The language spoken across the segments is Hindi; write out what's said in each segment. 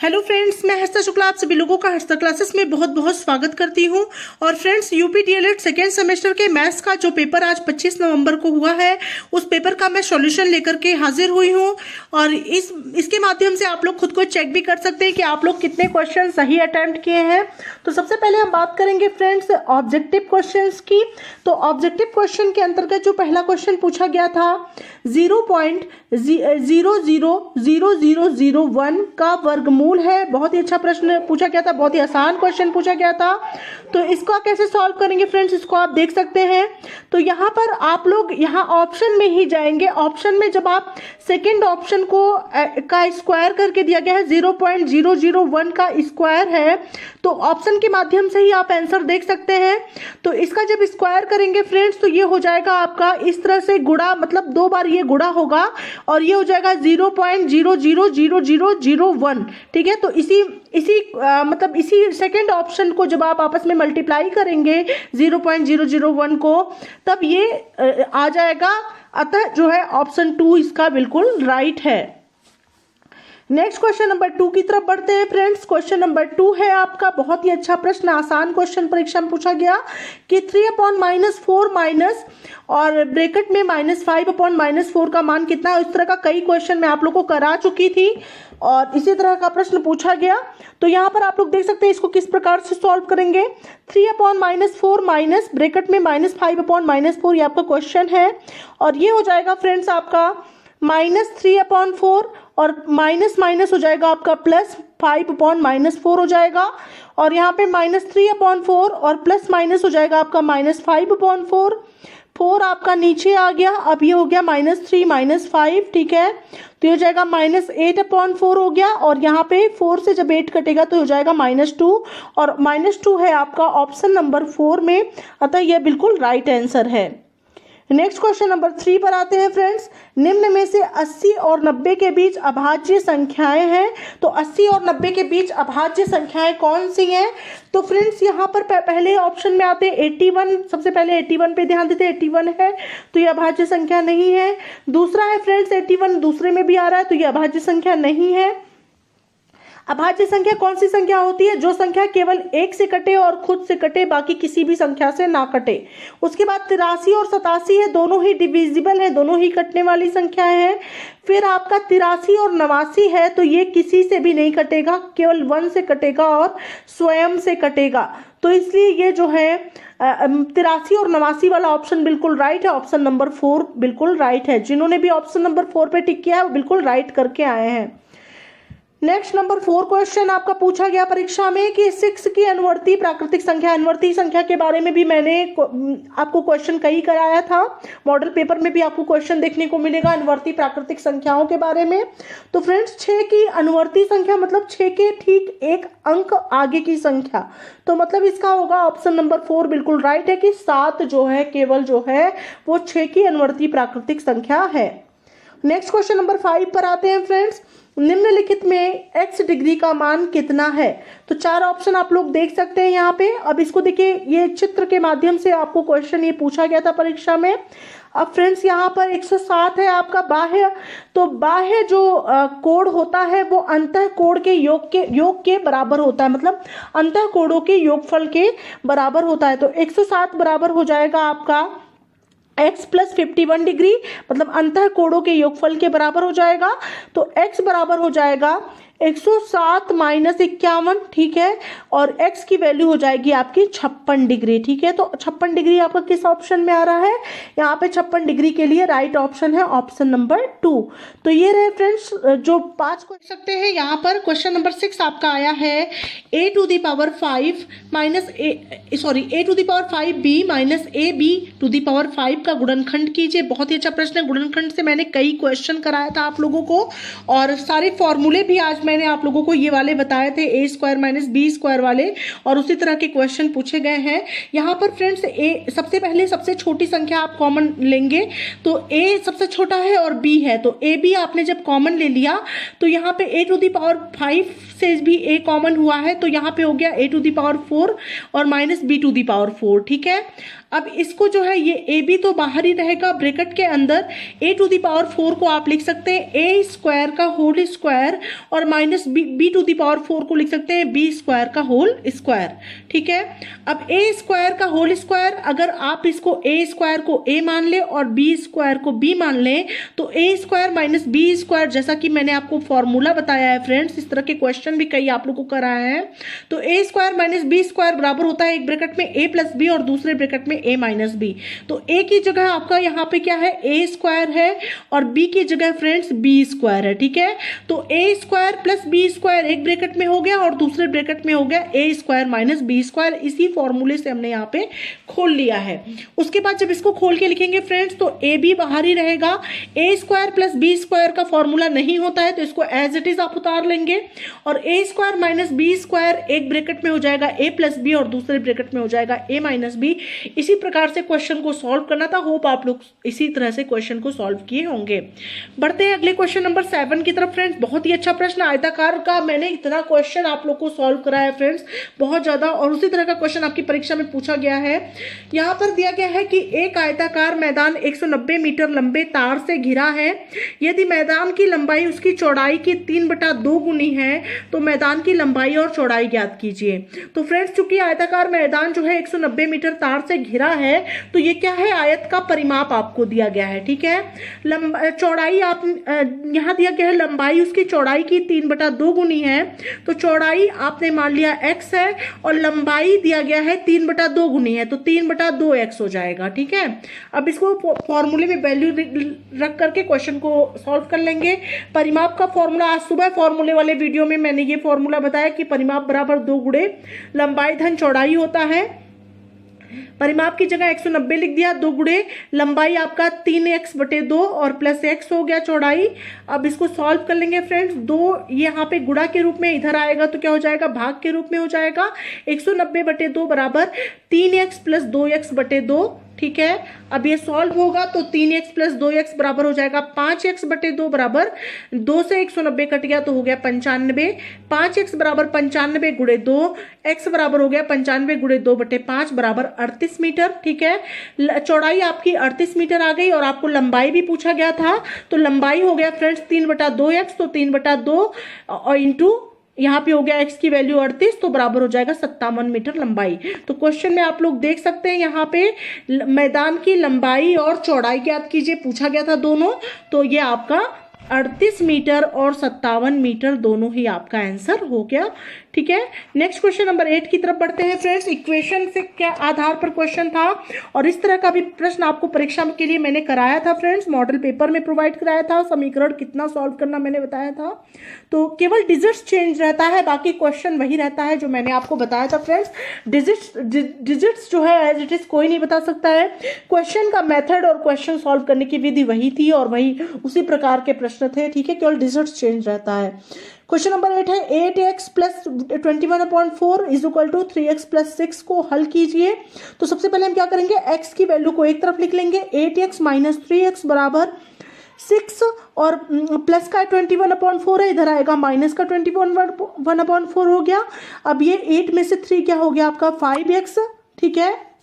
हेलो फ्रेंड्स, मैं हर्षिता शुक्ला आप सभी लोगों का हर्षिता क्लासेस में बहुत बहुत स्वागत करती हूं। और friends, UP DElEd second semester के मैथ्स का जो पेपर आज 25 नवंबर को हुआ है, उस पेपर का मैं सॉल्यूशन लेकर के हाजिर हुई हूं। और इसके माध्यम से आप लोग खुद को चेक भी कर सकते हैं कि आप लोग कितने क्वेश्चन सही अटेम्प्ट किए हैं। तो सबसे पहले हम बात करेंगे फ्रेंड्स ऑब्जेक्टिव क्वेश्चन की। तो ऑब्जेक्टिव क्वेश्चन के अंतर्गत जो पहला क्वेश्चन पूछा गया था 0.0000001 का वर्गमूल है। बहुत ही अच्छा प्रश्न पूछा गया था, बहुत ही आसान क्वेश्चन पूछा गया था। तो इसको कैसे सॉल्व करेंगे फ्रेंड्स, इसको आप देख सकते हैं। तो यहाँ पर आप लोग यहाँ ऑप्शन में ही जाएंगे। ऑप्शन में जब आप सेकेंड ऑप्शन को का स्क्वायर करके दिया गया है 0.001 का स्क्वायर है, तो ऑप्शन के माध्यम से ही आप आंसर देख सकते हैं। तो इसका जब स्क्वायर करेंगे फ्रेंड्स तो ये हो जाएगा आपका इस तरह से गुणा, मतलब दो बार ये गुणा होगा और ये हो जाएगा 0.00001। ठीक है, तो इसी सेकेंड ऑप्शन को जब आप आपस में मल्टीप्लाई करेंगे 0.001 को, तब ये आ जाएगा। अतः जो है ऑप्शन 2 इसका बिल्कुल राइट है। नेक्स्ट क्वेश्चन नंबर 2 की तरफ बढ़ते हैं फ्रेंड्स। क्वेश्चन नंबर 2 है आपका बहुत ही अच्छा प्रश्न, आसान क्वेश्चन परीक्षा में पूछा गया कि 3/-4 माइनस और ब्रैकेट में -5/-4 का मान कितना है। इस तरह का कई क्वेश्चन मैं आप लोगों को करा चुकी थी और इसी तरह का प्रश्न पूछा गया। तो यहाँ पर आप लोग देख सकते हैं इसको किस प्रकार से सॉल्व करेंगे। 3/-4 माइनस ब्रैकेट में -5/-4 ये आपका क्वेश्चन है और ये हो जाएगा फ्रेंड्स आपका -3/4 और माइनस माइनस हो जाएगा आपका +5/-4 हो जाएगा। और यहाँ पे -3/4 और प्लस माइनस हो जाएगा आपका -5/4। 4 आपका नीचे आ गया, अब ये हो गया -3 -5। ठीक है, तो ये हो जाएगा -8/4 हो गया और यहाँ पे 4 से जब 8 कटेगा तो हो जाएगा -2 और -2 है आपका ऑप्शन नंबर 4 में। अतः यह बिल्कुल राइट आंसर है। नेक्स्ट क्वेश्चन नंबर 3 पर आते हैं फ्रेंड्स। निम्न में से 80 और 90 के बीच अभाज्य संख्याएं हैं। तो 80 और 90 के बीच अभाज्य संख्याएं कौन सी हैं? तो फ्रेंड्स यहाँ पर पहले ऑप्शन में आते हैं 81। सबसे पहले 81 पे ध्यान देते हैं, 81 है तो ये अभाज्य संख्या नहीं है। दूसरा है फ्रेंड्स 81 दूसरे में भी आ रहा है तो ये अभाज्य संख्या नहीं है। अभाज्य संख्या कौन सी संख्या होती है? जो संख्या केवल 1 से कटे और खुद से कटे, बाकी किसी भी संख्या से ना कटे। उसके बाद 83 और 87 है, दोनों ही डिविजिबल है, दोनों ही कटने वाली संख्याएं हैं। फिर आपका 83 और 89 है, तो ये किसी से भी नहीं कटेगा, केवल 1 से कटेगा और स्वयं से कटेगा। तो इसलिए ये जो है 83 और 89 वाला ऑप्शन बिल्कुल राइट है। ऑप्शन नंबर 4 बिल्कुल राइट है। जिन्होंने भी ऑप्शन नंबर 4 पे टिक किया है वो बिल्कुल राइट करके आए हैं। नेक्स्ट नंबर 4 क्वेश्चन आपका पूछा गया परीक्षा में कि 6 की अनुवर्ती प्राकृतिक संख्या। अनुवर्ती संख्या के बारे में भी मैंने आपको क्वेश्चन कई कराया था, मॉडल पेपर में भी आपको क्वेश्चन देखने को मिलेगा अनुवर्ती प्राकृतिक संख्याओं के बारे में। तो फ्रेंड्स 6 की अनुवर्ती संख्या मतलब 6 के ठीक एक अंक आगे की संख्या। तो मतलब इसका होगा ऑप्शन नंबर 4 बिल्कुल राइट है कि 7 जो है केवल जो है वो 6 की अनुवर्ती प्राकृतिक संख्या है। नेक्स्ट क्वेश्चन नंबर 5 पर आते हैं फ्रेंड्स। निम्नलिखित में x डिग्री का मान कितना है? तो 4 ऑप्शन आप लोग देख सकते हैं यहाँ पे। अब इसको देखिए, ये चित्र के माध्यम से आपको क्वेश्चन ये पूछा गया था परीक्षा में। अब फ्रेंड्स यहाँ पर 107 है आपका बाह्य। तो बाह्य जो कोण होता है वो अंतः कोण के योग के बराबर होता है, मतलब अंतः कोणों के योगफल के बराबर होता है। तो 107 बराबर हो जाएगा आपका x + 51 डिग्री, मतलब अंतः कोणों के योगफल के बराबर हो जाएगा। तो x बराबर हो जाएगा 107 - 51। ठीक है, और x की वैल्यू हो जाएगी आपकी 56 डिग्री। ठीक है, तो 56 डिग्री आपका किस ऑप्शन में आ रहा है? यहाँ पे 56 डिग्री के लिए राइट ऑप्शन है ऑप्शन नंबर 2। तो ये रहे फ्रेंड्स जो 5 कर सकते हैं। यहाँ पर क्वेश्चन नंबर 6 आपका आया है a⁵ - a⁵b - ab⁵ का गुणनखंड कीजिए। बहुत ही अच्छा प्रश्न है। गुणनखंड से मैंने कई क्वेश्चन कराया था आप लोगों को और सारे फॉर्मूले भी आज मैंने आप लोगों को ये वाले बताए थे, a² - b² वाले, और उसी तरह के क्वेश्चन पूछे गए हैं। यहाँ पर फ्रेंड्स सबसे पहले सबसे छोटी संख्या आप कॉमन लेंगे। तो a सबसे छोटा है और b है, तो ab आपने जब कॉमन ले लिया तो यहाँ पे a⁵ से भी a कॉमन हुआ है, तो यहाँ पे हो गया a⁴ और -b⁴। ठीक है, अब इसको जो है ये ए बी तो बाहर ही रहेगा ब्रैकेट के अंदर, ए टू द पावर 4 को आप लिख सकते हैं ए स्क्वायर का होल स्क्वायर और minus B to the power 4 को लिख सकते हैं बी स्क्वायर का होल स्क्वायर। ठीक है, अब ए स्क्वायर का होल स्क्वायर, अगर आप इसको ए स्क्वायर को ए मान ले और बी स्क्वायर को बी मान लें तो ए स्क्वायर माइनस बी स्क्वायर, जैसा कि मैंने आपको फॉर्मूला बताया है फ्रेंड्स, इस तरह के क्वेश्चन भी कई आप लोगों को कराया है, तो ए स्क्वायर माइनस बी स्क्वायर बराबर होता है एक ब्रैकेट में ए प्लस बी और दूसरे ब्रैकेट में ए माइनस बी। तो ए की जगह आपका यहाँ पे क्या है, ए स्क्वायर है और बी की जगह फ्रेंड्स बी स्क्वायर है। ठीक है, तो ए स्क्वायर प्लस बी स्क्वायर एक ब्रैकेट में हो गया और दूसरे ब्रैकेट में हो गया ए स्क्वायर माइनस बी स्क्वायर। इसी फॉर्मूले से हमने यहाँ पे खोल लिया है। उसके बाद जब इसको खोल के लिखेंगे फ्रेंड्स तो ए बी बाहर ही रहेगा, ए स्क्वायर प्लस बी स्क्वायर का फॉर्मूला नहीं होता है तो इसको एज इट इज आप उतार लेंगे और ए स्क्वायर माइनस बी स्क्वायर एक ब्रैकेट में हो जाएगा ए प्लस बी और दूसरे ब्रैकेट में हो जाएगा ए माइनस बी। इसी प्रकार से क्वेश्चन को सॉल्व करना था। होप आप लोग इसी तरह से क्वेश्चन को सॉल्व किए होंगे। बढ़ते हैं अगले क्वेश्चन नंबर 7 की तरफ फ्रेंड्स। बहुत ही अच्छा प्रश्न, आयताकार का मैंने इतना क्वेश्चन आप लोग को सॉल्व कराया है फ्रेंड्स, बहुत ज्यादा, और उसी तरह का क्वेश्चन आपकी परीक्षा में पूछा गया है। यहाँ पर दिया गया है कि एक आयताकार मैदान 190 मीटर लंबे तार से घिरा है। यदि मैदान की लंबाई उसकी चौड़ाई की 3/2 गुनी है तो मैदान की लंबाई और चौड़ाई ज्ञात कीजिए। तो फ्रेंड्स चूंकि आयताकार मैदान जो है 190 मीटर तार से घिरा है तो ये क्या है, आयत का परिमाप आपको दिया गया है। ठीक है, चौड़ाई आप यहाँ दिया गया है, लंबाई उसकी चौड़ाई की 3/2 गुनी है तो चौड़ाई आपने मान लिया x है और लंबाई दिया गया है 3/2 गुनी है तो 3/2x हो जाएगा। ठीक है, अब इसको फॉर्मूले में वैल्यू रख करके क्वेश्चन को सॉल्व कर लेंगे। परिमाप का फॉर्मूला आज सुबह फॉर्मूले वाले वीडियो में मैंने ये फॉर्मूला बताया कि परिमाप बराबर 2 गुणे लंबाई धन चौड़ाई होता है। परिमाप की जगह 190 लिख दिया, 2 गुणे लंबाई आपका 3x/2 और प्लस x हो गया चौड़ाई। अब इसको सॉल्व कर लेंगे फ्रेंड्स। 2 यहाँ पे गुणा के रूप में इधर आएगा तो क्या हो जाएगा, भाग के रूप में हो जाएगा। 190/2 बराबर 3x + 2x/2। ठीक है, अब ये सॉल्व होगा तो 3x + 2x बराबर हो जाएगा 5x/2 बराबर 2 से 190 कट गया तो हो गया 95। 5x बराबर 95 गुणे 2, x बराबर हो गया 95 गुणे 2/5 बराबर 38 मीटर। ठीक है, चौड़ाई आपकी 38 मीटर आ गई और आपको लंबाई भी पूछा गया था तो लंबाई हो गया फ्रेंड्स 3/2x, तो 3/2 और इंटू यहाँ पे हो गया x की वैल्यू 38 तो बराबर हो जाएगा 57 मीटर लंबाई। तो क्वेश्चन में आप लोग देख सकते हैं यहाँ पे मैदान की लंबाई और चौड़ाई ज्ञात कीजिए पूछा गया था दोनों, तो ये आपका 38 मीटर और 57 मीटर दोनों ही आपका आंसर हो गया। ठीक है, नेक्स्ट क्वेश्चन नंबर 8 की तरफ बढ़ते हैं फ्रेंड्स। इक्वेशन से क्या आधार पर क्वेश्चन था और इस तरह का भी प्रश्न आपको परीक्षा के लिए मैंने कराया था फ्रेंड्स, मॉडल पेपर में प्रोवाइड कराया था। समीकरण कितना सॉल्व करना मैंने बताया था, तो केवल डिजिट्स चेंज रहता है, बाकी क्वेश्चन वही रहता है जो मैंने आपको बताया था फ्रेंड्स। डिजिट्स जो है एज इट इज कोई नहीं बता सकता है, क्वेश्चन का मेथड और क्वेश्चन सॉल्व करने की विधि वही थी और वही उसी प्रकार के प्रश्न थे। ठीक है, केवल डिजिट्स चेंज रहता है। क्वेश्चन नंबर 8 है 8x + 21/4 = 3x + 6 को हल कीजिए। तो सबसे पहले हम क्या करेंगे, x की वैल्यू को एक तरफ लिख लेंगे, 8x - 3x बराबर 6 और प्लस का 21/4 है, इधर आएगा माइनस का 21/4 हो गया। अब ये 8 में से 3 क्या हो गया आपका 5x। ठीक है,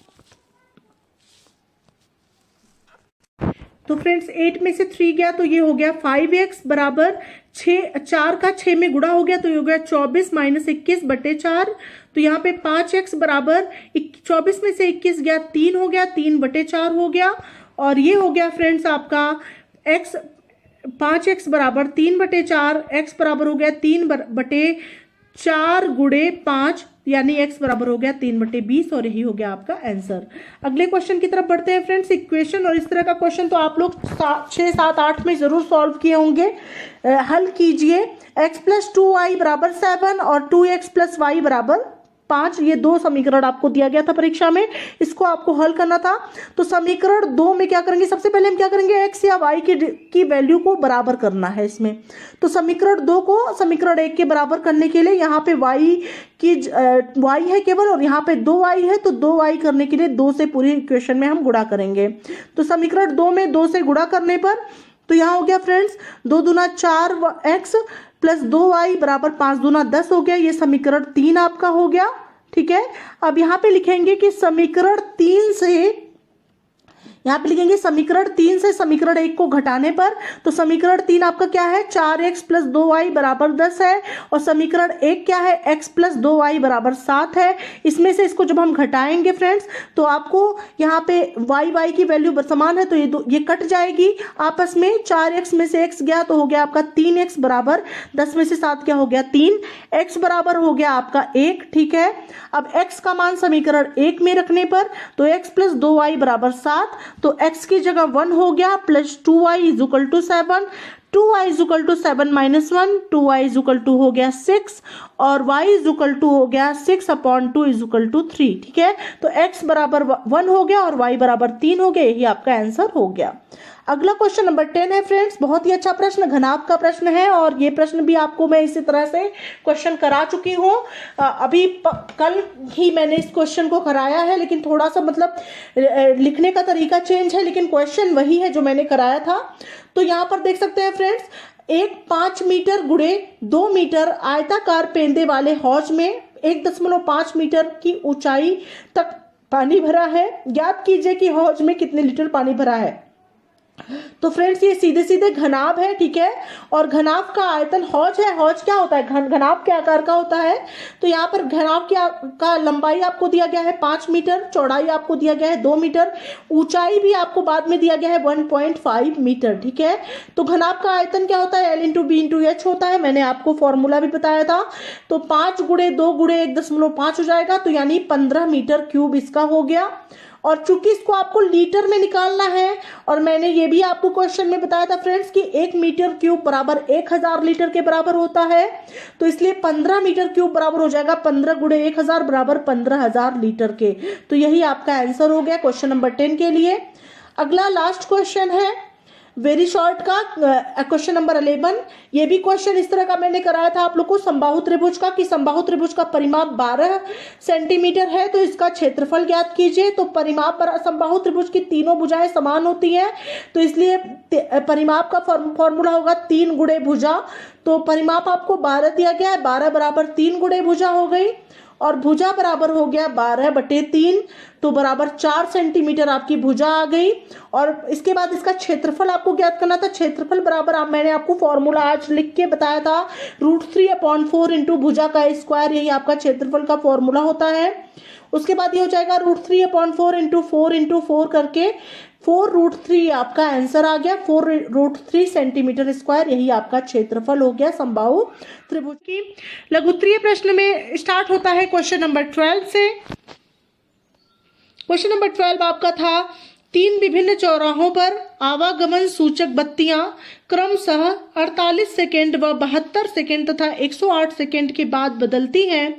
तो फ्रेंड्स 8 में से 3 गया तो ये हो गया 5x बराबर 4 का 6 में गुणा हो गया तो ये हो गया 24 - 21/4। तो यहाँ पे 5x बराबर 24 में से 21 गया 3 हो गया, 3/4 हो गया और ये हो गया फ्रेंड्स आपका x 5x बराबर 3/4, x बराबर हो गया 3/4 गुणे 5 यानी x बराबर हो गया 3/20 और यही हो गया आपका आंसर। अगले क्वेश्चन की तरफ बढ़ते हैं फ्रेंड्स। इक्वेशन और इस तरह का क्वेश्चन तो आप लोग 6, 7, 8 में जरूर सॉल्व किए होंगे। हल कीजिए, x + 2y बराबर 7 और 2x + y बराबर 5, ये 2 समीकरण आपको दिया गया था परीक्षा में, इसको आपको हल करना था। तो समीकरण 2 में क्या करेंगे, सबसे पहले हम क्या करेंगे, x या y की वैल्यू को बराबर करना है इसमें। तो समीकरण 2 को समीकरण 1 के बराबर करने के लिए यहाँ पे y है केवल और यहाँ पे 2y है, तो 2y करने के लिए 2 से पूरी इक्वेशन में हम गुणा करेंगे। तो समीकरण 2 में 2 से गुणा करने पर तो यहाँ हो गया फ्रेंड्स 2 दूना 4x + 2y बराबर 5 दूना 10 हो गया। ये समीकरण 3 आपका हो गया। ठीक है। अब यहाँ पे लिखेंगे कि समीकरण 3 से, यहाँ पे लिखेंगे समीकरण 3 से समीकरण 1 को घटाने पर, तो समीकरण 3 आपका क्या है, 4x प्लस 2y बराबर 10 है, और समीकरण 1 क्या है, x प्लस 2y बराबर 7 है। इसमें से इसको जब हम घटाएंगे फ्रेंड्स, तो आपको यहाँ पे y की वैल्यू समान है, तो ये कट जाएगी आपस में। 4x में से x गया तो हो गया आपका 3x बराबर 10 में से 7 क्या हो गया 3, x बराबर हो गया आपका 1, ठीक है। अब x का मान समीकरण 1 में रखने पर, तो x प्लस 2y बराबर 7, तो x की जगह 1 हो गया, plus 2y is equal to 7, 2y is equal to 7 minus 1, 2y is equal to हो गया 6, और y इज इक्वल टू हो गया 6/2 इज इक्वल टू 3, ठीक है। तो x बराबर 1 हो गया और y बराबर 3 हो गया, यही आपका आंसर हो गया। अगला क्वेश्चन नंबर 10 है फ्रेंड्स, बहुत ही अच्छा प्रश्न, घनाभ का प्रश्न है, और ये प्रश्न भी आपको मैं इसी तरह से क्वेश्चन करा चुकी हूँ। अभी कल ही मैंने इस क्वेश्चन को कराया है, लेकिन थोड़ा सा मतलब लिखने का तरीका चेंज है, लेकिन क्वेश्चन वही है जो मैंने कराया था। तो यहाँ पर देख सकते हैं फ्रेंड्स, एक 5 मीटर गुणे 2 मीटर आयताकार पेंदे वाले हौज में 1.5 मीटर की ऊंचाई तक पानी भरा है। ज्ञात कीजिए कि हौज में कितने लीटर पानी भरा है। तो फ्रेंड्स ये सीधे सीधे घनाभ है, ठीक है, और घनाभ का आयतन हौज है। हौज क्या होता है, घनाभ के आकार का होता है। तो यहाँ पर घनाभ का लंबाई आपको दिया गया है 5 मीटर, चौड़ाई आपको दिया गया है 2 मीटर, ऊंचाई भी आपको बाद में दिया गया है 1.5 मीटर, ठीक है। तो घनाभ का आयतन क्या होता है, L into B into H होता है, मैंने आपको फॉर्मूला भी बताया था। तो 5 गुणे 2 गुणे 1.5 हो जाएगा, तो यानी 15 मीटर क्यूब इसका हो गया। और चूंकि इसको आपको लीटर में निकालना है, और मैंने ये भी आपको क्वेश्चन में बताया था फ्रेंड्स कि 1 मीटर क्यूब बराबर 1000 लीटर के बराबर होता है, तो इसलिए 15 मीटर क्यूब बराबर हो जाएगा 15 गुणे 1000 बराबर 15000 लीटर के। तो यही आपका आंसर हो गया क्वेश्चन नंबर 10 के लिए। अगला लास्ट क्वेश्चन है वेरी शॉर्ट का, क्वेश्चन नंबर 11। ये भी क्वेश्चन इस तरह का मैंने कराया था आप लोग को समबाहु त्रिभुज का, कि समबाहु त्रिभुज का परिमाप 12 सेंटीमीटर है, तो इसका क्षेत्रफल ज्ञात कीजिए। तो परिमाप पर समबाहु त्रिभुज की तीनों भुजाएं समान होती हैं, तो इसलिए परिमाप का फॉर्मूला होगा 3 गुणे भुजा। तो परिमाप आपको 12 दिया गया है, 12 बराबर 3 गुणे भुजा हो गई, और भुजा बराबर हो गया 12/3, तो बराबर 4 सेंटीमीटर आपकी भुजा आ गई। और इसके बाद इसका क्षेत्रफल आपको ज्ञात करना था। क्षेत्रफल बराबर मैंने आपको फॉर्मूला आज लिख के बताया था, √3/4 इंटू भुजा का स्क्वायर, यही आपका क्षेत्रफल का फॉर्मूला होता है। उसके बाद ये हो जाएगा √3/4 इंटू 4 करके 4√3 आपका आंसर आ गया, 4√3 सेंटीमीटर स्क्वायर, यही आपका क्षेत्रफल हो गया समबाहु त्रिभुज की। लघुत्तरीय प्रश्न में स्टार्ट होता है क्वेश्चन नंबर 12 से। क्वेश्चन नंबर 12 आपका था, 3 विभिन्न चौराहों पर आवागमन सूचक बत्तियां क्रमशः 48 सेकेंड व 72 सेकेंड तथा 108 सेकेंड के बाद बदलती हैं।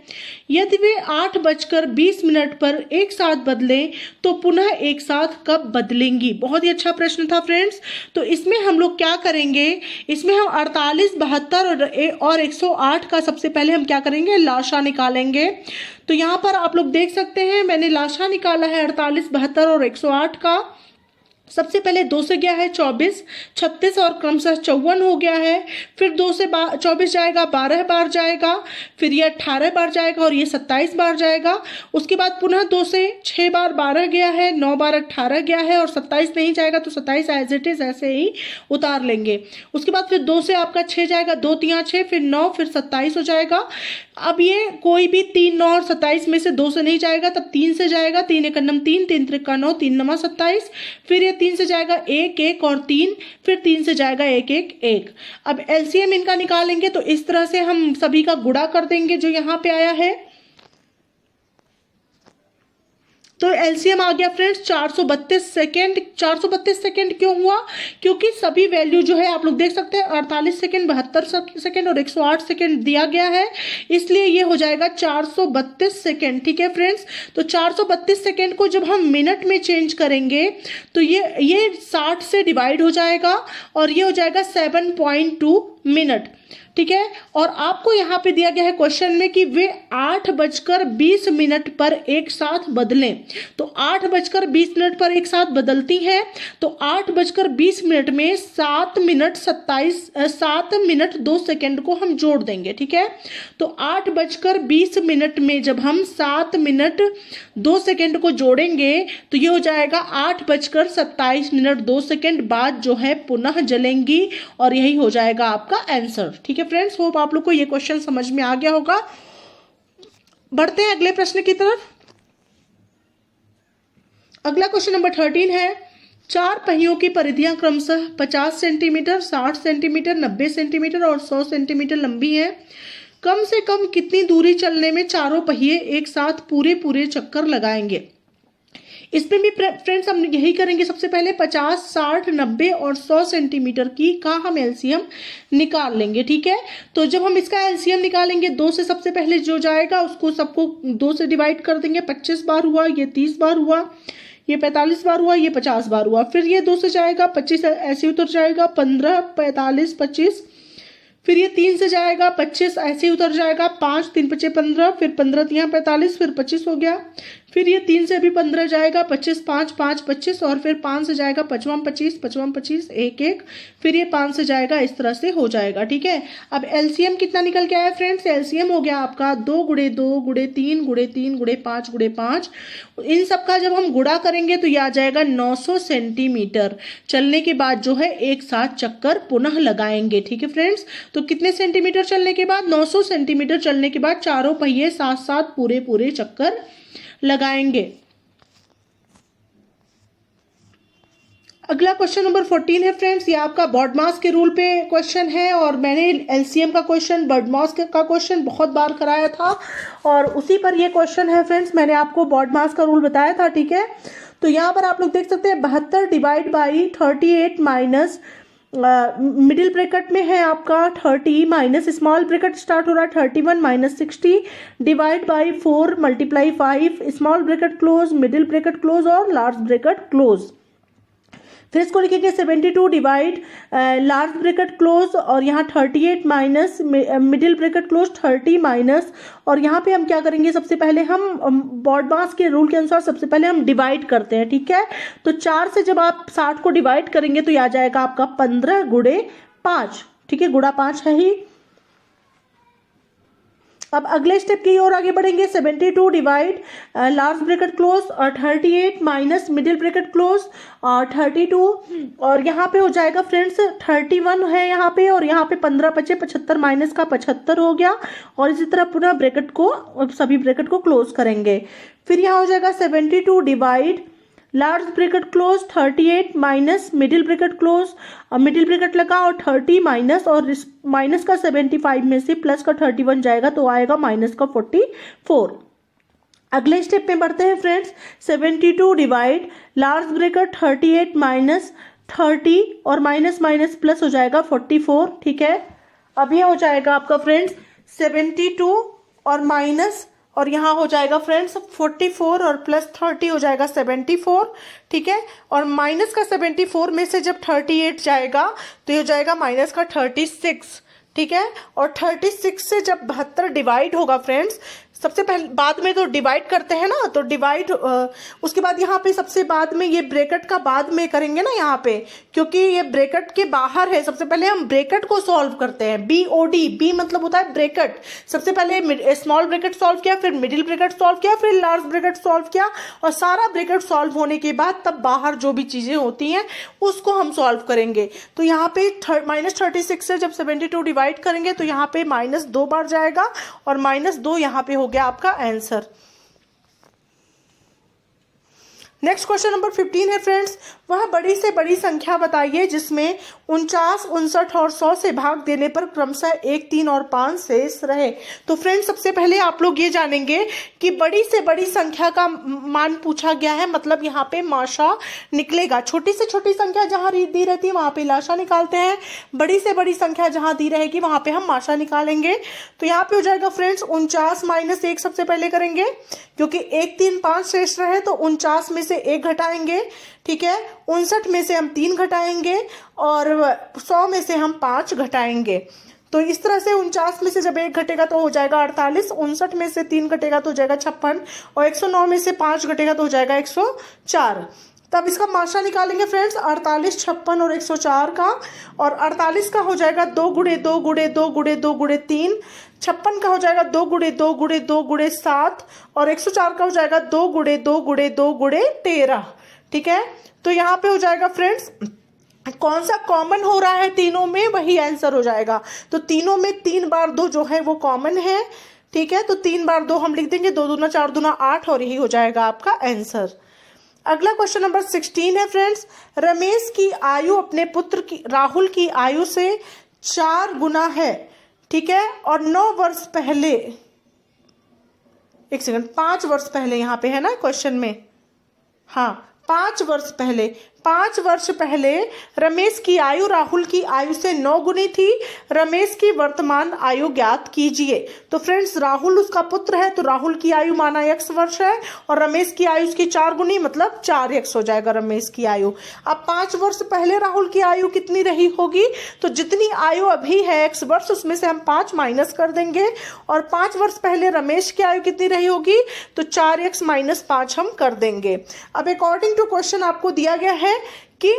यदि वे 8:20 पर एक साथ बदलें तो पुनः एक साथ कब बदलेंगी। बहुत ही अच्छा प्रश्न था फ्रेंड्स। तो इसमें हम लोग क्या करेंगे, इसमें हम 48, 72 और 108 का सबसे पहले हम क्या करेंगे, लाशा निकालेंगे। तो यहाँ पर आप लोग देख सकते हैं मैंने लाशा निकाला है 48, 72 और 108 का। सबसे पहले 2 से गया है 24, 36 और क्रमशः 54 हो गया है। फिर 2 से 24 जाएगा, 12 बार जाएगा, फिर ये 18 बार जाएगा और ये 27 बार जाएगा। उसके बाद पुनः 2 से 6 बार 12 गया है, 9 बार 18 गया है और 27 नहीं जाएगा, तो 27 एज इट इज ऐसे ही उतार लेंगे। उसके बाद फिर 2 से आपका 6 जाएगा, 2 3 6, फिर 9, फिर 27 हो जाएगा। अब ये कोई भी 3, 9 और 27 में से 2 से नहीं जाएगा, तब 3 से जाएगा, 3 × 3, 3 × 9, 3 9 27, फिर ये 3 से जाएगा 1 1 और 3, फिर 3 से जाएगा 1 1 1। अब एलसीएम इनका निकालेंगे, तो इस तरह से हम सभी का गुणा कर देंगे जो यहाँ पे आया है। तो एलसीएम आ गया फ्रेंड्स 432 सेकेंड। 432 सेकेंड क्यों हुआ, क्योंकि सभी वैल्यू जो है आप लोग देख सकते हैं 48 सेकेंड, 72 सेकेंड और 108 सेकेंड दिया गया है, इसलिए ये हो जाएगा 432 सेकेंड। ठीक है फ्रेंड्स। तो 432 सेकेंड को जब हम मिनट में चेंज करेंगे तो ये 60 से डिवाइड हो जाएगा और ये हो जाएगा 7.2 मिनट, ठीक है। और आपको यहाँ पे दिया गया है क्वेश्चन में कि वे 8:20 पर एक साथ बदलें। तो 8:20 पर एक साथ बदलती हैं, तो 8:20 में 7 मिनट 2 सेकेंड को हम जोड़ देंगे, ठीक है। तो 8:20 में जब हम 7 मिनट 2 सेकेंड को जोड़ेंगे तो ये हो जाएगा 8:27 2 सेकेंड बाद जो है पुनः जलेंगी, और यही हो जाएगा आपका आंसर, ठीक है फ्रेंड्स। होप आप लोग को ये क्वेश्चन समझ में आ गया होगा। बढ़ते हैं अगले प्रश्न की तरफ। अगला क्वेश्चन नंबर 13 है, 4 पहियों की परिधियां क्रमशः 50 सेंटीमीटर, 60 सेंटीमीटर, 90 सेंटीमीटर और 100 सेंटीमीटर लंबी है। कम से कम कितनी दूरी चलने में चारों पहिए एक साथ पूरे चक्कर लगाएंगे। इसमें भी फ्रेंड्स हम यही करेंगे, सबसे पहले 50, 60, 90 और 100 सेंटीमीटर की का हम एलसीएम निकाल लेंगे, ठीक है। तो जब हम इसका एलसीएम निकालेंगे, 2 से सबसे पहले जो जाएगा उसको सबको 2 से डिवाइड कर देंगे। 25 बार हुआ, ये 30 बार हुआ, ये 45 बार हुआ, ये 50 बार हुआ। फिर ये 2 से जाएगा, 25 ऐसे उतर जाएगा, 15, 45, 25। फिर ये 3 से जाएगा, 25 ऐसे ही उतर जाएगा, 5, 3 × 5 = 15, फिर 15 × 3 = 45, फिर 25 हो गया। फिर ये 3 से भी 15 जाएगा, 25, 5, 5, 25 और फिर 5 से जाएगा 55, 25, 55, 25, 1, 1। फिर ये 5 से जाएगा, इस तरह से हो जाएगा, ठीक है। अब एलसीएम कितना निकल के आया फ्रेंड्स? एलसीएम हो गया आपका 2 × 2 × 3 × 3 × 5 × 5। इन सब का जब हम गुणा करेंगे तो ये आ जाएगा 900 सेंटीमीटर चलने के बाद जो है एक साथ चक्कर पुनः लगाएंगे, ठीक है फ्रेंड्स। तो कितने सेंटीमीटर चलने के बाद? 900 सेंटीमीटर चलने के बाद चारों पहिए साथ साथ पूरे चक्कर लगाएंगे। अगला क्वेश्चन नंबर 14 है फ्रेंड्स, ये आपका बॉडमास के रूल पे क्वेश्चन है, और मैंने एलसीएम का क्वेश्चन, बॉडमास का क्वेश्चन बहुत बार कराया था और उसी पर ये क्वेश्चन है फ्रेंड्स। मैंने आपको बॉडमास का रूल बताया था, ठीक है। तो यहाँ पर आप लोग देख सकते हैं 72 divide by 38 minus middle bracket में है आपका 30 माइनस स्मॉल ब्रैकेट स्टार्ट हो रहा है 31 minus 60 divide by 4 multiply 5 small bracket close, middle bracket close और लार्ज ब्रैकेट क्लोज। फिर इसको लिखेंगे 72 डिवाइड लार्ज ब्रैकेट क्लोज और यहाँ 38 minus middle bracket close 30 minus, और यहाँ पे हम क्या करेंगे, सबसे पहले हम बॉडमास के रूल के अनुसार सबसे पहले हम डिवाइड करते हैं, ठीक है। तो 4 से जब आप 60 को डिवाइड करेंगे तो ये आ जाएगा आपका 15 × 5, ठीक है, गुणा 5 है ही। अब अगले स्टेप की ओर आगे बढ़ेंगे। 72 डिवाइड लार्ज ब्रैकेट क्लोज और 38 माइनस मिडिल ब्रैकेट क्लोज और 32, और यहाँ पे हो जाएगा फ्रेंड्स 31 है यहाँ पे, और यहाँ पे 15 × 5 = 75 माइनस का 75 हो गया, और इसी तरह पुनः ब्रैकेट को, सभी ब्रैकेट को क्लोज करेंगे। फिर यहाँ हो जाएगा 72 divide large bracket close 38 minus middle bracket close, middle bracket लगा और 30 माइनस, और माइनस का 75 में से प्लस का 31 जाएगा तो आएगा माइनस का 44। अगले स्टेप में बढ़ते हैं friends. 72 divide large bracket 38 minus 30 और माइनस माइनस प्लस हो जाएगा 44, ठीक है। अब ये हो जाएगा आपका फ्रेंड्स 72 और माइनस, और यहाँ हो जाएगा फ्रेंड्स 44 और प्लस 30 हो जाएगा 74, ठीक है। और माइनस का 74 में से जब 38 जाएगा तो ये हो जाएगा माइनस का 36, ठीक है। और 36 से जब 72 डिवाइड होगा फ्रेंड्स, सबसे पहले बाद में तो डिवाइड करते हैं ना, तो डिवाइड उसके बाद यहाँ पे सबसे बाद में ये ब्रैकेट का बाद में करेंगे ना यहाँ पे, क्योंकि ये ब्रैकेट के बाहर है। सबसे पहले हम ब्रैकेट को सॉल्व करते हैं, BOD, बी मतलब होता है ब्रैकेट। सबसे पहले स्मॉल ब्रैकेट सॉल्व किया, फिर मिडिल ब्रैकेट सॉल्व किया, फिर लार्ज ब्रैकेट सॉल्व किया, और सारा ब्रैकेट सॉल्व होने के बाद तब बाहर जो भी चीजें होती हैं उसको हम सॉल्व करेंगे। तो यहाँ पे -36 से जब 72 डिवाइड करेंगे तो यहाँ पे -2 बार जाएगा, और -2 यहाँ पे हो गया आपका आंसर। नेक्स्ट क्वेश्चन नंबर 15 है फ्रेंड्स, वह बड़ी से बड़ी संख्या बताइए जिसमें 49, 59 और 100 से भाग देने पर क्रमशः 1, 3 और 5 शेष रहे। तो फ्रेंड्स सबसे पहले आप लोग ये जानेंगे कि बड़ी से बड़ी संख्या का मान पूछा गया है, मतलब यहाँ पे माशा निकलेगा। छोटी से छोटी संख्या जहाँ दी रहती है वहाँ पे लाशा निकालते हैं, बड़ी से बड़ी संख्या जहाँ दी रहेगी वहाँ पे हम माशा निकालेंगे। तो यहाँ पे हो जाएगा फ्रेंड्स 49 - 1 सबसे पहले करेंगे, क्योंकि 1, 3, 5 शेष रहे तो 49 में से 1 घटाएंगे, ठीक है, 59 में से हम 3 घटाएंगे और 100 में से हम 5 घटाएंगे। तो इस तरह से 49 में से जब 1 घटेगा तो हो जाएगा 48, 59 में से 3 घटेगा तो हो जाएगा 56 और 109 में से 5 घटेगा तो हो जाएगा 104। तब इसका माशा निकालेंगे फ्रेंड्स 48, 56 और 104 का, और 48 का हो जाएगा 2 गुणे 2 गुणे 2 गुणे 2 गुणे 3, 56 का हो जाएगा 2 गुणे 2 गुणे 2 गुणे 7 और 104 का हो जाएगा 2 गुणे 2 गुणे 2 गुणे 13, ठीक है। तो यहाँ पे हो जाएगा फ्रेंड्स कौन सा कॉमन हो रहा है तीनों में, वही आंसर हो जाएगा। तो तीनों में 3 बार 2 जो है वो कॉमन है, ठीक है, तो 3 बार 2 हम लिख देंगे, 2 दूना 4 दूना 8 और यही हो जाएगा आपका आंसर। अगला क्वेश्चन नंबर 16 है फ्रेंड्स, रमेश की आयु अपने पुत्र की राहुल की आयु से 4 गुना है, ठीक है, और 9 वर्ष पहले, 1 सेकंड, 5 वर्ष पहले यहाँ पे है ना क्वेश्चन में, हाँ 5 वर्ष पहले रमेश की आयु राहुल की आयु से 9 गुनी थी, रमेश की वर्तमान आयु ज्ञात कीजिए। तो फ्रेंड्स राहुल उसका पुत्र है, तो राहुल की आयु माना x वर्ष है और रमेश की आयु उसकी 4 गुनी मतलब 4x हो जाएगा रमेश की आयु। अब 5 वर्ष पहले राहुल की आयु कितनी रही होगी, तो जितनी आयु अभी है x वर्ष उसमें से हम 5 माइनस कर देंगे, और 5 वर्ष पहले रमेश की आयु कितनी रही होगी, तो 4x माइनस 5 हम कर देंगे। अब अकॉर्डिंग टू क्वेश्चन आपको दिया गया है कि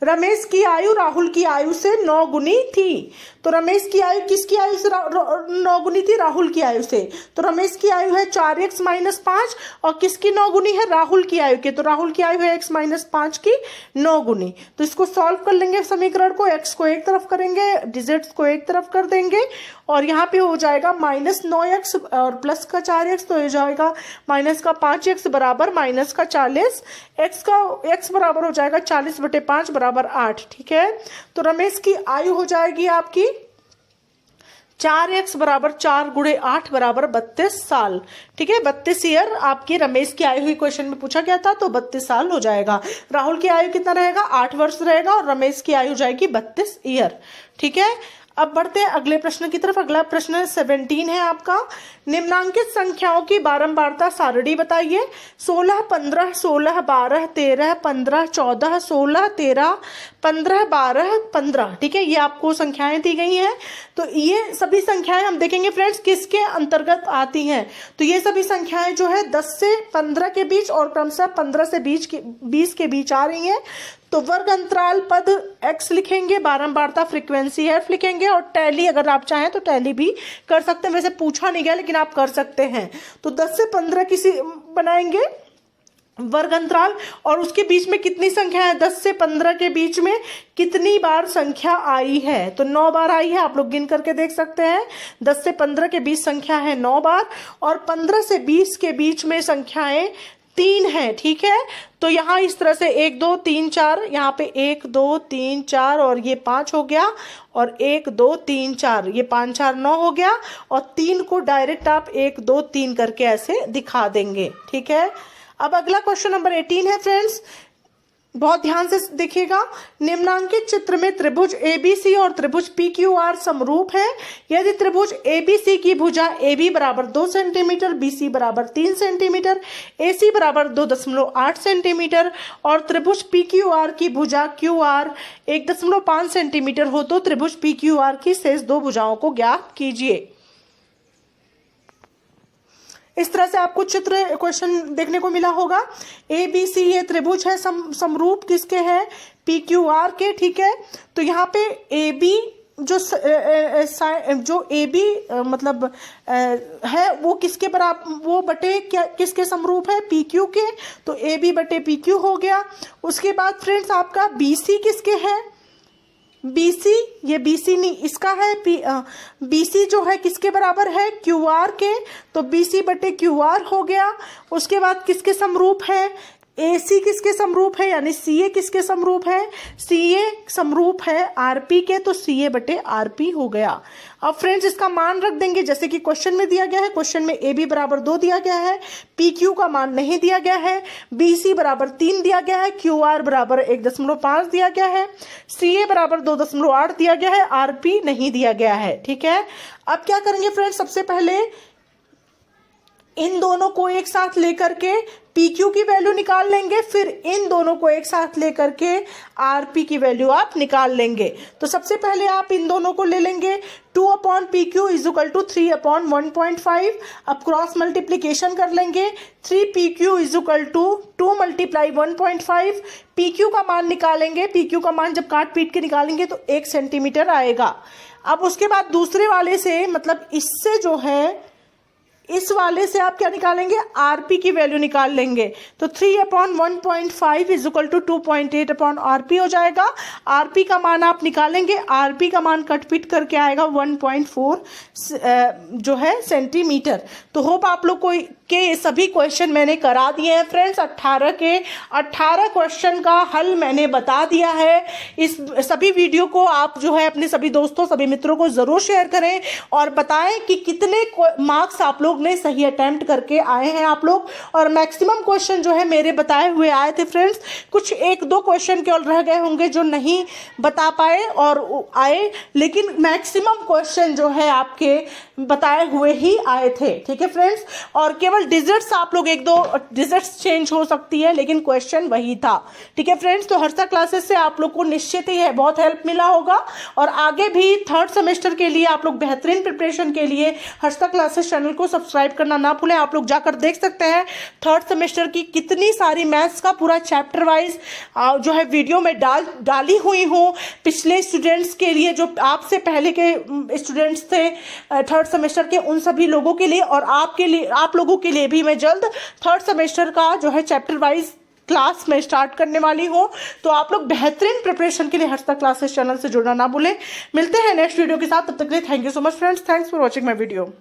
रमेश की आयु राहुल की आयु से 9 गुनी थी, तो रमेश की आयु किसकी आयु से 9 गुनी थी, राहुल की आयु से, तो रमेश की आयु है 4x माइनस 5 और किसकी 9 गुनी है, राहुल की आयु की, तो राहुल की आयु है x माइनस 5 की 9 गुनी। तो इसको सॉल्व कर लेंगे समीकरण को, x को एक तरफ करेंगे, डिजिट्स को एक तरफ कर देंगे और यहाँ पे हो जाएगा माइनस 9x और प्लस का 4x, तो हो जाएगा माइनस का 5x बराबर माइनस का 40, x बराबर हो जाएगा 40/5 बराबर 8, ठीक है। तो रमेश की आयु हो जाएगी आपकी 4x बराबर 4 गुणे 8 बराबर 32 साल, ठीक है, 32 ईयर आपकी रमेश की आयु हुई, क्वेश्चन में पूछा गया था, तो 32 साल हो जाएगा। राहुल की आयु कितना रहेगा, 8 वर्ष रहेगा और रमेश की आयु जाएगी 32 ईयर, ठीक है। अब बढ़ते हैं अगले प्रश्न की तरफ। अगला प्रश्न 17 है आपका, निम्नांकित संख्याओं की बारंबारता सारणी बताइए। 16, 15, 16, 12, 13, 15, 14, 16, 13, 15, 12, 15, ठीक है, ये आपको संख्याएं दी गई हैं। तो ये सभी संख्याएं हम देखेंगे फ्रेंड्स किसके अंतर्गत आती हैं, तो ये सभी संख्याएं जो है 10 से 15 के बीच और क्रमशः 15 से 20 के बीच आ रही हैं। तो वर्ग अंतराल पद x लिखेंगे, बारंबारता फ्रीक्वेंसी f लिखेंगे और टैली अगर आप चाहें तो टैली भी कर सकते हैं, वैसे पूछा नहीं गया लेकिन आप कर सकते हैं। तो 10 से 15 किसी बनाएंगे वर्ग अंतराल और उसके बीच में कितनी संख्या है, 10 से 15 के बीच में कितनी बार संख्या आई है, तो 9 बार आई है, आप लोग गिन करके देख सकते हैं। 10 से 15 के बीच संख्या है 9 बार और 15 से 20 के बीच में संख्याएं 3 है, ठीक है। तो यहाँ इस तरह से 1 2 3 4, यहाँ पे 1 2 3 4 और ये 5 हो गया और 1 2 3 4, ये 5 4 9 हो गया और 3 को डायरेक्ट आप 1 2 3 करके ऐसे दिखा देंगे, ठीक है। अब अगला क्वेश्चन नंबर 18 है फ्रेंड्स, बहुत ध्यान से देखिएगा। निम्नांकित चित्र में त्रिभुज ABC और त्रिभुज PQR समरूप है। यदि त्रिभुज ABC की भुजा AB बराबर 2 सेंटीमीटर, BC बराबर 3 सेंटीमीटर, AC बराबर 2.8 सेंटीमीटर और त्रिभुज PQR की भुजा QR 1.5 सेंटीमीटर हो तो त्रिभुज PQR की शेष 2 भुजाओं को ज्ञात कीजिए। इस तरह से आपको चित्र क्वेश्चन देखने को मिला होगा। ABC ये त्रिभुज है, समरूप किसके है, PQR के, ठीक है। तो यहाँ पे AB जो AB मतलब है वो किसके बराबर, वो बटे क्या किसके समरूप है, PQ के, तो AB बटे PQ हो गया। उसके बाद फ्रेंड्स आपका BC किसके है, BC, ये BC नहीं इसका है, BC जो है किसके बराबर है, QR के, तो BC बटे QR हो गया। उसके बाद किसके समरूप है, AC किसके समरूप है, यानी CA किसके समरूप है, CA समरूप है RP के, तो CA बटे RP हो गया। अब फ्रेंड्स इसका मान रख देंगे जैसे कि क्वेश्चन में दिया गया है। क्वेश्चन में AB बराबर 2 दिया गया है, PQ का मान नहीं दिया गया है, BC बराबर 3 दिया गया है, QR बराबर 1.5 दिया गया है, CA बराबर 2.8 दिया गया है, RP नहीं दिया गया है, ठीक है। अब क्या करेंगे फ्रेंड्स, सबसे पहले इन दोनों को एक साथ लेकर के PQ की वैल्यू निकाल लेंगे, फिर इन दोनों को एक साथ लेकर के RP की वैल्यू आप निकाल लेंगे। तो सबसे पहले आप इन दोनों को ले लेंगे 2/PQ इज इक्वल टू 3/1.5। अब क्रॉस मल्टीप्लीकेशन कर लेंगे, 3PQ is equal to 2 × 1.5। PQ का मान निकालेंगे, PQ का मान जब काट पीट के निकालेंगे तो 1 सेंटीमीटर आएगा। अब उसके बाद दूसरे वाले से, मतलब इससे जो है, इस वाले से आप क्या निकालेंगे, RP की वैल्यू निकाल लेंगे। तो 3/1.5 इज इक्वल टू 2.8/RP हो जाएगा। RP का मान आप निकालेंगे, RP का मान कट पिट करके आएगा 1.4 जो है सेंटीमीटर। तो होप आप लोग को के सभी क्वेश्चन मैंने करा दिए हैं फ्रेंड्स। 18 के 18 क्वेश्चन का हल मैंने बता दिया है। इस सभी वीडियो को आप जो है अपने सभी दोस्तों, सभी मित्रों को जरूर शेयर करें और बताएं कि कितने मार्क्स आप लोग ने सही अटेम्प्ट करके आए हैं आप लोग। और मैक्सिमम क्वेश्चन जो है मेरे बताए हुए आए थे फ्रेंड्स। कुछ 1-2 क्वेश्चन केवल रह गए होंगे जो नहीं बता पाए और आए, लेकिन मैक्सिमम क्वेश्चन जो है आपके बताए हुए ही आए थे। ठीक है फ्रेंड्स, और केवल डिजिट्स आप लोग 1-2 डिजिट्स चेंज हो सकती है, लेकिन क्वेश्चन वही था। ठीक है फ्रेंड्स, तो हर्षा क्लासेस से आप लोग को निश्चित ही है बहुत हेल्प मिला होगा। और आगे भी 3rd सेमेस्टर के लिए आप लोग बेहतरीन प्रिपरेशन के लिए हर्षा क्लासेस चैनल को सब्सक्राइब करना ना भूलें। आप लोग जाकर देख सकते हैं 3rd सेमेस्टर की कितनी सारी मैथ्स का पूरा चैप्टर वाइज जो है वीडियो में डाली हुई हूँ पिछले स्टूडेंट्स के लिए, जो आपसे पहले के स्टूडेंट्स थे 3rd सेमेस्टर के, उन सभी लोगों के लिए और आपके लिए, आप लोगों के लिए भी मैं जल्द 3rd सेमेस्टर का जो है चैप्टर वाइज क्लास में स्टार्ट करने वाली हूँ। तो आप लोग बेहतरीन प्रिपरेशन के लिए हर्षा क्लासेस चैनल से जुड़ना ना भूलें। मिलते हैं नेक्स्ट वीडियो के साथ, तब तक के लिए thank you so much friends. Thanks for watching my video.